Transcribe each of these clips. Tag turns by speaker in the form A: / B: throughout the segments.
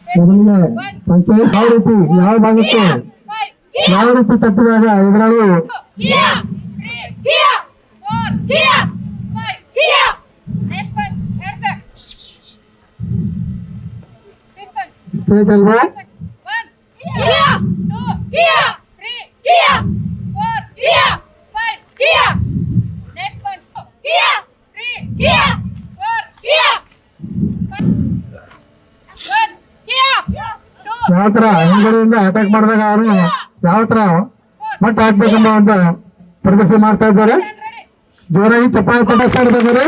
A: ಮೊದಲಿಗೆ ಪಂಚಾಯತ್ ಯಾವ ರೀತಿ ಯಾವ ಭಾಗಕ್ಕೆ ಯಾವ ರೀತಿ ತಪ್ಪಿದಾಗ ಇದರಲ್ಲಿ ಅಲ್ವಾ ಯಾವ ತರ ಹಿಂಗಡೆಯಿಂದ ಅಟ್ಯಾಕ್ ಮಾಡಿದಾಗ ಅವರು ಯಾವ ತರ ಮಟ್ಟ ಹಾಕ್ಬೇಕಂಬ ಅಂತ ಪ್ರದರ್ಶನ ಮಾಡ್ತಾ ಇದ್ದಾರೆ. ಜೋರಾಗಿ ಚಪ್ಪಾಳೆ ತಟ್ಟಿಸ್ತಾ ಇರ್ಬೇಕಾದ್ರೆ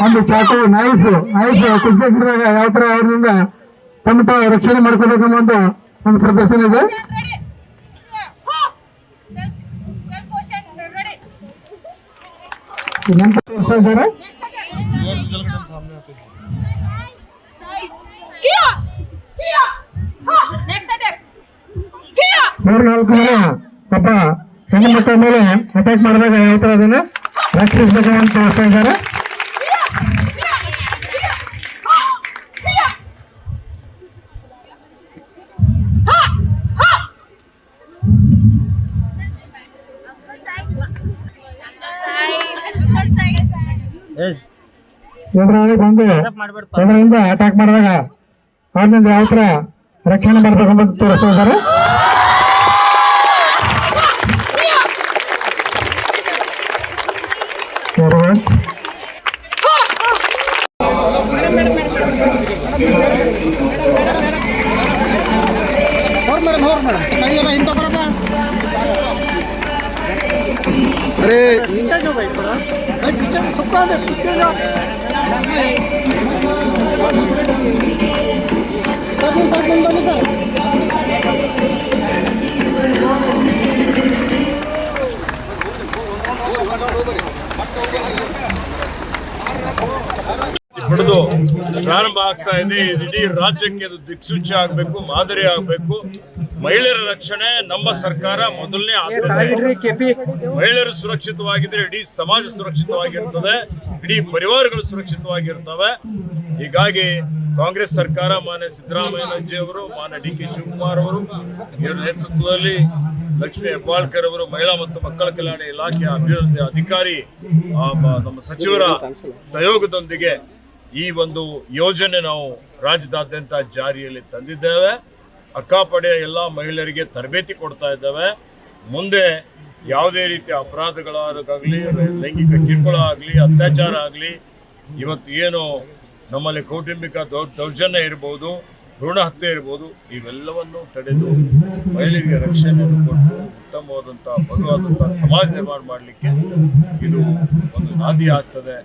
A: ಒಂದು ಚಾಕು ನೈಫ್ ಕುಗ್ಗಿದಾಗ ಯಾವ ತರ ಅವ್ರಿಂದ ತಮ್ಮ ತಾವು ರಕ್ಷಣೆ ಮಾಡ್ಕೋಬೇಕಂಬ ಒಂದು ಪ್ರದರ್ಶನ ಇದೆ. ನಂತರ ತೋರಿಸ್ತಾ ಇದ್ದಾರೆ. 3-4 ಜನ ಪಾಪ ಹೆಣ್ಣು ಮಕ್ಕಳ ಮೇಲೆ ಅಟ್ಯಾಕ್ ಮಾಡಿದಾಗ ಯಾವ ತರ ಅದನ್ನ ರಕ್ಷಿಸಬೇಕಂತ ತೋರಿಸ್ತಾ ಇದ್ದಾರೆ. ಬಂದು ಅದರಿಂದ ಅಟ್ಯಾಕ್ ಮಾಡಿದಾಗ ಅವ್ರಿಂದ ಯಾವ ತರ ರಕ್ಷಣೆ ಮಾಡ್ಬೇಕಂತ ತೋರಿಸ್ತಾ ಇದ್ದಾರೆ.
B: अरे पीछे जो भाई थोड़ा भाई पीछे सबका दे पीछे जा सब बंद सर
C: ಹೊಡೆದು ಪ್ರಾರಂಭ ಆಗ್ತಾ ಇದೆ. ಇಡೀ ರಾಜ್ಯಕ್ಕೆ ಅದು ದಿಕ್ಸೂಚಿ ಆಗಬೇಕು, ಮಾದರಿ ಆಗಬೇಕು. ಮಹಿಳೆಯರ ರಕ್ಷಣೆ ನಮ್ಮ ಸರ್ಕಾರ ಮೊದಲನೇ ಆದ್ಯತೆ. ಮಹಿಳೆಯರು ಸುರಕ್ಷಿತವಾಗಿದ್ರೆ ಇಡೀ ಸಮಾಜ ಸುರಕ್ಷಿತವಾಗಿರ್ತದೆ, ಇಡೀ ಪರಿವಾರಗಳು ಸುರಕ್ಷಿತವಾಗಿರ್ತವೆ. ಹೀಗಾಗಿ ಕಾಂಗ್ರೆಸ್ ಸರ್ಕಾರ ಮಾನ್ಯ ಸಿದ್ದರಾಮಯ್ಯಜಿ ಅವರು, ಮಾನ್ಯ ಡಿ ಕೆ ಶಿವಕುಮಾರ್ ಅವರು ಇವರ ನೇತೃತ್ವದಲ್ಲಿ ಲಕ್ಷ್ಮೀ ಹೆಬ್ಬಾಳ್ಕರ್ ಅವರು, ಮಹಿಳಾ ಮತ್ತು ಮಕ್ಕಳ ಕಲ್ಯಾಣ ಇಲಾಖೆಯ ಅಭಿವೃದ್ಧಿ ಅಧಿಕಾರಿ ನಮ್ಮ ಸಚಿವರ ಸಹಯೋಗದೊಂದಿಗೆ ಈ ಒಂದು ಯೋಜನೆ ನಾವು ರಾಜ್ಯದಾದ್ಯಂತ ಜಾರಿಯಲ್ಲಿ ತಂದಿದ್ದೇವೆ. ಅಕ್ಕಾಪಡೆಯ ಎಲ್ಲ ಮಹಿಳೆಯರಿಗೆ ತರಬೇತಿ ಕೊಡ್ತಾ ಇದ್ದೇವೆ. ಮುಂದೆ ಯಾವುದೇ ರೀತಿಯ ಅಪರಾಧಗಳಾಗಲಿ, ಲೈಂಗಿಕ ಕಿರುಕುಳ ಆಗಲಿ, ಅತ್ಯಾಚಾರ ಆಗಲಿ, ಇವತ್ತು ಏನು ನಮ್ಮಲ್ಲಿ ಕೌಟುಂಬಿಕ ದೌರ್ಜನ್ಯ ಇರ್ಬೋದು, ಭ್ರೂಣ ಹತ್ಯೆ ಇರ್ಬೋದು, ಇವೆಲ್ಲವನ್ನು ತಡೆದು ಮಹಿಳೆಯರಿಗೆ ರಕ್ಷಣೆಯನ್ನು ಕೊಟ್ಟು ಉತ್ತಮವಾದಂಥ ಭದ್ರವಾದಂಥ ಸಮಾಜ ನಿರ್ಮಾಣ ಮಾಡಲಿಕ್ಕೆ ಇದು ಒಂದು ನಾಂದಿ ಆಗ್ತದೆ.